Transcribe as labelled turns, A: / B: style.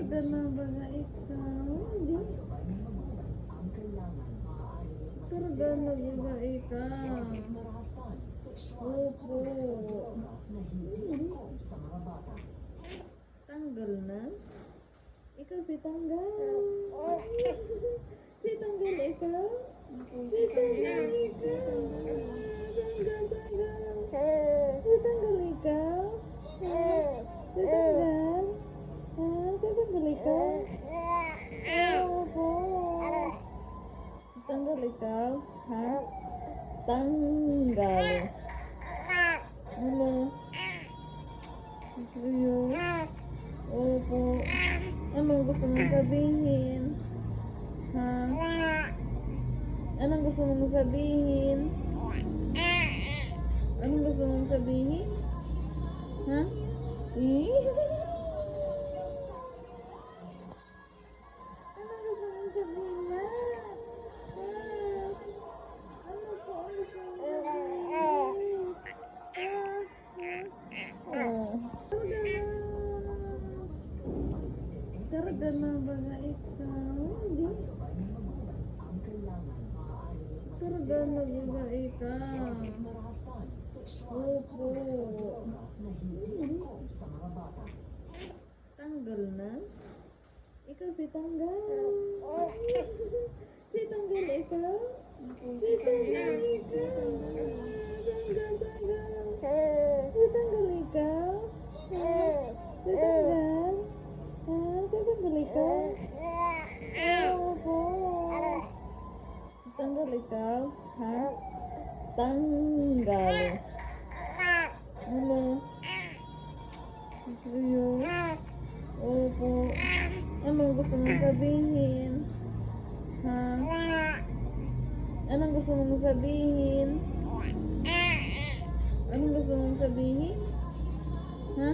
A: Talaga na ba na ikaw? Hindi. Talaga na ba ikaw? Opo. Tanggal na? Ikaw si Tanggal. Si Tanggal ikaw? Si Tanggal ikaw? Tanggal, Tanggal. Si Tanggal ikaw? Si Tanggal? Si Tanggal ikaw? Opo. Tanggal ikaw? Ha? Tanggal. Ano? Iyo? Opo. Anong gusto mong sabihin? Ha? Anong gusto mong sabihin? Anong gusto mong sabihin? Ha? Anong gusto mong sabihin na? Ha? Ano po ang gusto mong sabihin? Talaga na ba na ikaw? Hindi. Talaga na ba ikaw? Opo. Tanggal na? Ikaw si Tanggal. Si Tanggal ikaw? Si Tanggal ikaw? Tanggal, Tanggal. Si Tanggal ikaw? Si Tanggal? Si Tanggal ikaw? Opo. Tanggal ikaw? Ha? Tanggal. Ano? Iyo? Opo. Anong gusto mong sabihin? Ha? Anong gusto mong sabihin? Anong gusto mong sabihin? Ha?